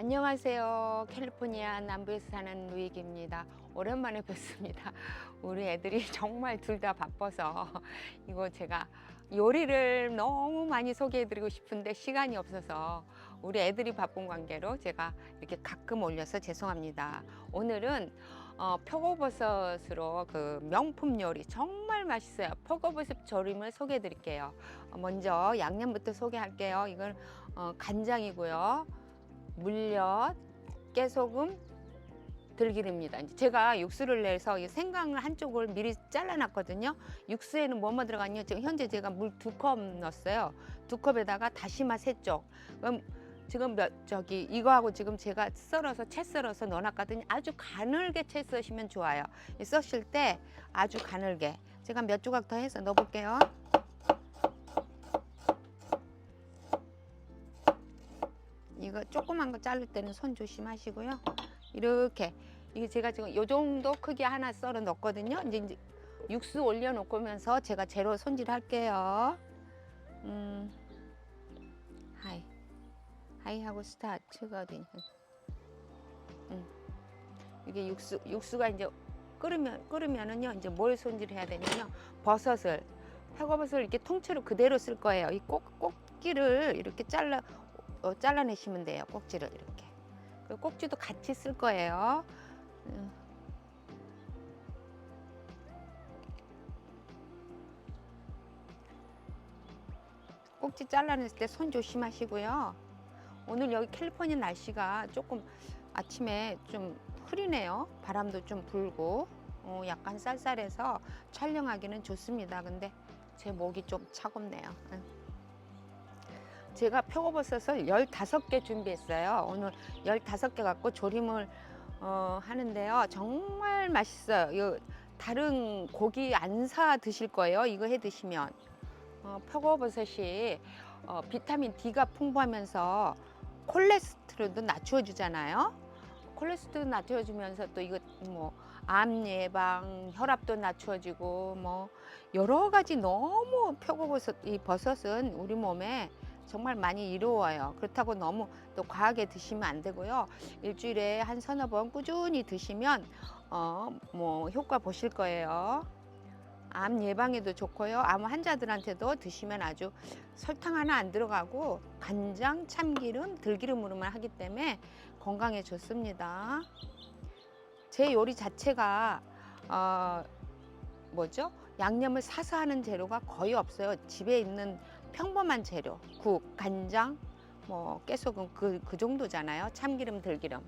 안녕하세요. 캘리포니아 남부에서 사는 루이기입니다. 오랜만에 뵙습니다. 우리 애들이 정말 둘 다 바빠서 이거 제가 요리를 너무 많이 소개해드리고 싶은데 시간이 없어서 우리 애들이 바쁜 관계로 제가 이렇게 가끔 올려서 죄송합니다. 오늘은 표고버섯으로 그 명품 요리 정말 맛있어요. 표고버섯 조림을 소개해드릴게요. 먼저 양념부터 소개할게요. 이건 간장이고요. 물엿, 깨소금, 들기름입니다. 이제 제가 육수를 내서 이 생강을 한쪽을 미리 잘라놨거든요. 육수에는 뭐뭐 들어갔냐? 지금 현재 제가 물 2컵 넣었어요. 2컵에다가 다시마 3쪽. 그럼 지금 이거하고 지금 제가 채 썰어서 넣어놨거든요. 아주 가늘게 채 써시면 좋아요. 써실 때 아주 가늘게. 제가 몇 조각 더 해서 넣어볼게요. 이거 조그만 거 자를 때는 손 조심하시고요. 이렇게 이게 제가 지금 요 정도 크기 하나 썰어 넣었거든요. 이제 육수 올려 놓으면서 제가 재료 손질할게요. 하이하고 스타트가 어디? 이게 육수가 이제 끓으면은요 이제 뭘 손질해야 되냐면 표고버섯을 이렇게 통째로 그대로 쓸 거예요. 이 꼭지를 이렇게 잘라내시면 돼요. 꼭지를 이렇게. 그 꼭지도 같이 쓸 거예요. 꼭지 잘라냈을 때 손 조심하시고요. 오늘 여기 캘리포니아 날씨가 조금 아침에 좀 흐리네요. 바람도 좀 불고 약간 쌀쌀해서 촬영하기는 좋습니다. 근데 제 목이 좀 차갑네요. 제가 표고버섯을 15개 준비했어요. 오늘 15개 갖고 조림을 하는데요. 정말 맛있어요. 이거 다른 고기 안 사 드실 거예요. 이거 해 드시면. 표고버섯이 비타민 D가 풍부하면서 콜레스테롤도 낮춰 주잖아요. 콜레스테롤 낮춰주면서 또 이거 뭐 암 예방, 혈압도 낮춰지고 뭐 여러 가지 너무 이 버섯은 우리 몸에 정말 많이 이로워요. 그렇다고 너무 또 과하게 드시면 안 되고요. 일주일에 한 서너 번 꾸준히 드시면 뭐 효과 보실 거예요. 암 예방에도 좋고요. 암 환자들한테도 드시면 아주 설탕 하나 안 들어가고 간장, 참기름, 들기름으로만 하기 때문에 건강에 좋습니다. 제 요리 자체가 양념을 사서 하는 재료가 거의 없어요. 집에 있는 평범한 재료, 국, 간장, 뭐 깨소금 그 정도잖아요. 참기름, 들기름.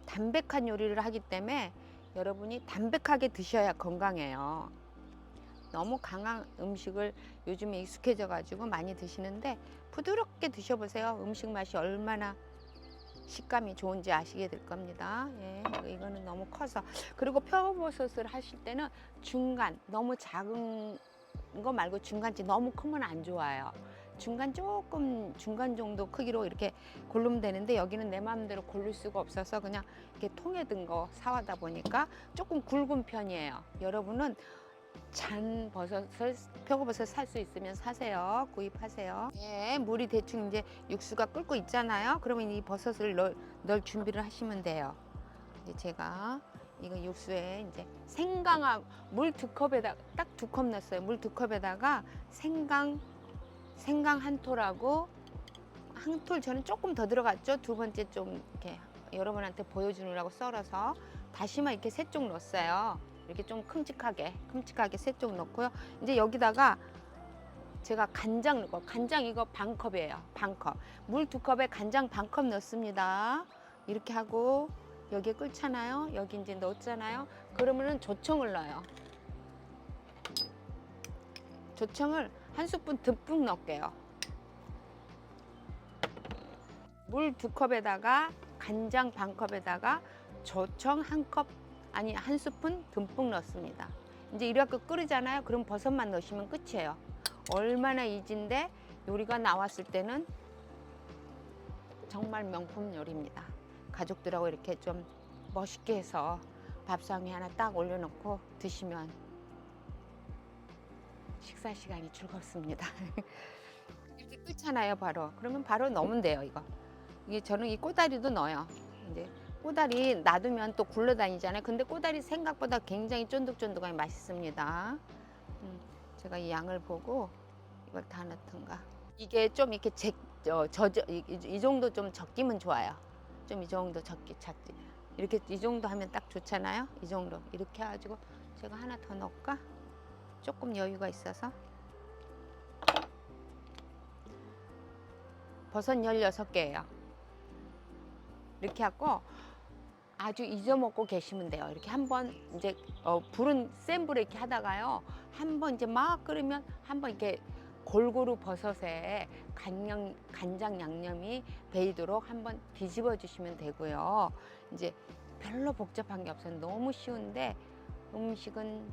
담백한 요리를 하기 때문에 여러분이 담백하게 드셔야 건강해요. 너무 강한 음식을 요즘에 익숙해져 가지고 많이 드시는데 부드럽게 드셔보세요. 음식 맛이 얼마나 식감이 좋은지 아시게 될 겁니다. 예, 이거는 너무 커서. 그리고 표고버섯을 하실 때는 중간, 너무 작은 거 말고 중간치 너무 크면 안 좋아요. 중간 정도 크기로 이렇게 고르면 되는데 여기는 내 마음대로 고를 수가 없어서 그냥 이렇게 통에 든 거 사와다 보니까 조금 굵은 편이에요. 여러분은 표고버섯 살 수 있으면 사세요. 구입하세요. 예, 물이 대충 이제 육수가 끓고 있잖아요. 그러면 이 버섯을 넣을 준비를 하시면 돼요. 이제 제가 이거 육수에 이제 생강하고 물 2컵에다 딱 2컵 넣었어요. 물 2컵에다가 생강 한 톨하고 한 톨 저는 조금 더 들어갔죠. 두 번째 좀 이렇게 여러분한테 보여주느라고 썰어서 다시마 이렇게 3쪽 넣었어요. 이렇게 좀 큼직하게 3쪽 넣고요. 이제 여기다가 제가 간장 넣고, 간장 이거 반컵이에요. 반컵. 물 2컵에 간장 반컵 넣습니다. 이렇게 하고 여기에 끓잖아요. 여기 이제 넣었잖아요. 그러면은 조청을 넣어요. 조청을 한 스푼 듬뿍 넣을게요. 물 2컵에다가 간장 반컵에다가 조청 한 스푼 듬뿍 넣습니다. 이제 이렇게 끓이잖아요. 그럼 버섯만 넣으시면 끝이에요. 얼마나 이지인데 요리가 나왔을 때는 정말 명품 요리입니다. 가족들하고 이렇게 좀 멋있게 해서 밥상에 하나 딱 올려놓고 드시면 식사 시간이 즐겁습니다. 이렇게 끓잖아요, 바로. 그러면 바로 넣으면 돼요, 이거. 이게 저는 이 꼬다리도 넣어요. 이제 꼬다리 놔두면 또 굴러다니잖아요. 근데 꼬다리 생각보다 굉장히 쫀득쫀득하게 맛있습니다. 제가 이 양을 보고 이걸 다 넣던가. 이게 좀 이렇게 이 정도 좀 적기면 좋아요. 좀 이 정도 작지. 이렇게 이 정도 하면 딱 좋잖아요. 이 정도 이렇게 해가지고 제가 하나 더 넣을까? 조금 여유가 있어서. 버섯 16개예요. 이렇게 하고 아주 잊어먹고 계시면 돼요. 이렇게 한번 이제 불은 센 불에 이렇게 하다가요. 한번 이제 막 끓으면 한번 이렇게 골고루 버섯에 간장 양념이 배이도록 한번 뒤집어 주시면 되고요. 이제 별로 복잡한 게 없어요. 너무 쉬운데 음식은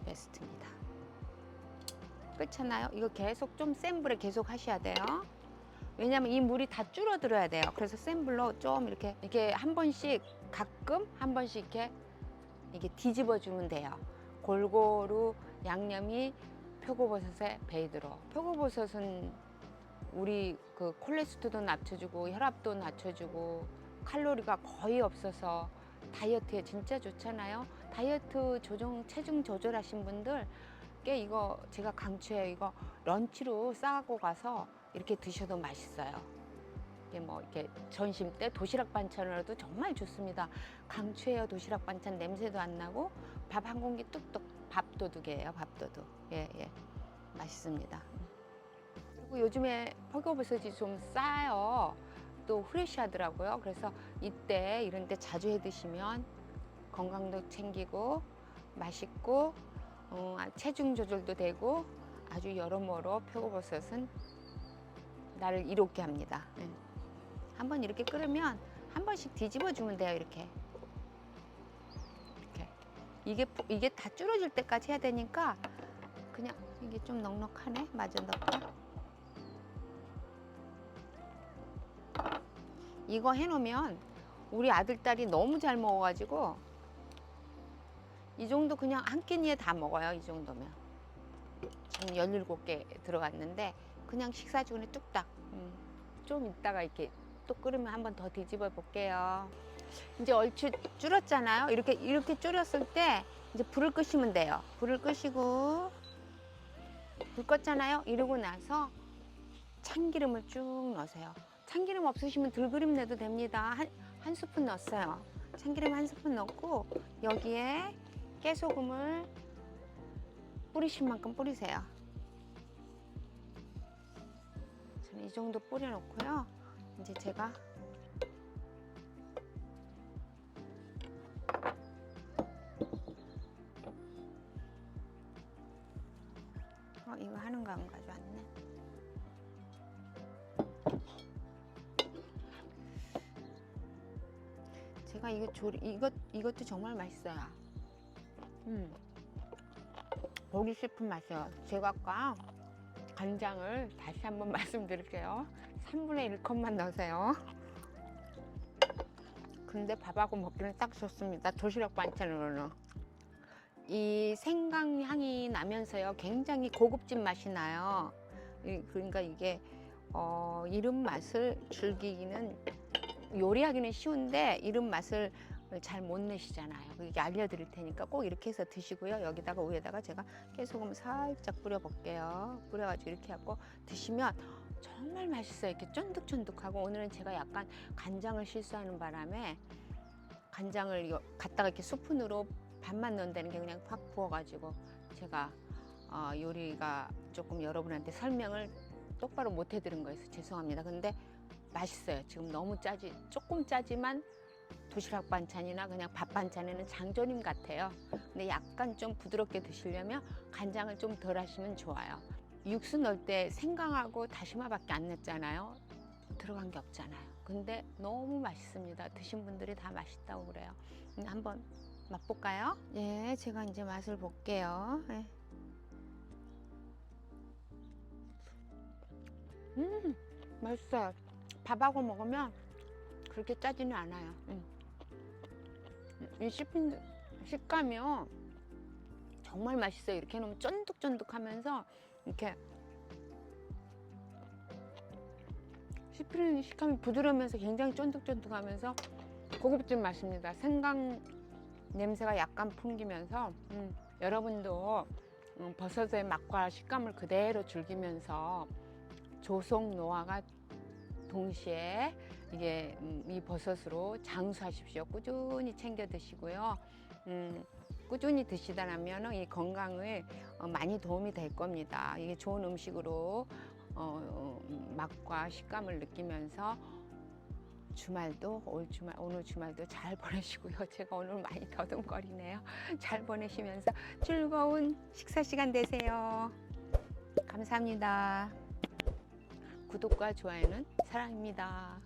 베스트입니다. 그렇잖아요. 이거 계속 좀 센 불에 계속 하셔야 돼요. 왜냐면 이 물이 다 줄어들어야 돼요. 그래서 센 불로 좀 이렇게 한 번씩 가끔 한 번씩 이게 뒤집어 주면 돼요. 골고루 양념이 표고버섯에 배이도록. 표고버섯은 우리 그 콜레스테롤도 낮춰주고 혈압도 낮춰주고 칼로리가 거의 없어서 다이어트에 진짜 좋잖아요. 다이어트 체중 조절하신 분들께 이거 제가 강추해요. 이거 런치로 싸고 가서 이렇게 드셔도 맛있어요. 이게 뭐 이렇게 점심 때 도시락 반찬으로도 정말 좋습니다. 강추해요. 도시락 반찬 냄새도 안 나고 밥 한 공기 뚝뚝. 밥도둑이에요. 밥도둑. 예, 예. 맛있습니다. 그리고 요즘에 표고버섯이 좀 싸요. 또 프레시하더라고요. 그래서 이때 이런 데 자주 해 드시면 건강도 챙기고 맛있고 체중 조절도 되고 아주 여러모로 표고버섯은 나를 이롭게 합니다. 한번 이렇게 끓으면 한 번씩 뒤집어 주면 돼요. 이렇게 이게 다 줄어질 때까지 해야 되니까 그냥 이게 좀 넉넉하네. 마저 넣고 이거 해놓으면 우리 아들 딸이 너무 잘 먹어가지고 이 정도 그냥 한 끼니에 다 먹어요. 이 정도면 지금 17개 들어갔는데 그냥 식사 중에 뚝딱 좀 이따가 이렇게 또 끓으면 한 번 더 뒤집어 볼게요. 이제 얼추 줄었잖아요. 이렇게 줄였을 때 이제 불을 끄시면 돼요. 불을 끄시고 불 껐잖아요. 이러고 나서 참기름을 쭉 넣으세요. 참기름 없으시면 들기름 내도 됩니다. 한 스푼 넣었어요. 참기름 한 스푼 넣고 여기에 깨소금을 뿌리실 만큼 뿌리세요. 저는 이 정도 뿌려놓고요. 이제 제가 이거 하는 거 안 가져왔네. 제가 이것도 정말 맛있어요. 보기 싶은 맛이요. 제가 아까 간장을 다시 한번 말씀드릴게요. 3분의 1컵만 넣으세요. 근데 밥하고 먹기는 딱 좋습니다. 도시락 반찬으로는. 이 생강 향이 나면서요. 굉장히 고급진 맛이 나요. 그러니까 이게 이름 맛을 즐기기는 요리하기는 쉬운데 이름 맛을 잘 못 내시잖아요. 이게 알려드릴 테니까 꼭 이렇게 해서 드시고요. 여기다가 위에다가 제가 깨소금 살짝 뿌려볼게요. 뿌려가지고 이렇게 하고 드시면 정말 맛있어요. 이렇게 쫀득쫀득하고 오늘은 제가 약간 간장을 실수하는 바람에 간장을 갖다가 이렇게 스푼으로 반만 넣는다는 게 그냥 팍 부어가지고 제가 요리가 조금 여러분한테 설명을 똑바로 못 해드린 거여서 죄송합니다. 근데 맛있어요. 지금 너무 조금 짜지만 도시락 반찬이나 그냥 밥 반찬에는 장조림 같아요. 근데 약간 좀 부드럽게 드시려면 간장을 좀 덜 하시면 좋아요. 육수 넣을 때 생강하고 다시마밖에 안 넣잖아요. 들어간 게 없잖아요. 근데 너무 맛있습니다. 드신 분들이 다 맛있다고 그래요. 한번 맛볼까요? 예, 제가 이제 맛을 볼게요. 예. 맛있어요. 밥하고 먹으면 그렇게 짜지는 않아요. 이 씹힌 식감이요. 정말 맛있어요. 이렇게 해놓으면 쫀득쫀득하면서 이렇게 씹히는 식감이 부드러우면서 굉장히 쫀득쫀득하면서 고급진 맛입니다. 생강 냄새가 약간 풍기면서 여러분도 버섯의 맛과 식감을 그대로 즐기면서 조속 노화가 동시에 이게 이 버섯으로 장수하십시오. 꾸준히 챙겨 드시고요. 꾸준히 드시다라면 이 건강을 많이 도움이 될 겁니다. 이게 좋은 음식으로 맛과 식감을 느끼면서 주말도 오늘 주말도 잘 보내시고요. 제가 오늘 많이 더듬거리네요. 잘 보내시면서 즐거운 식사 시간 되세요. 감사합니다. 구독과 좋아요는 사랑입니다.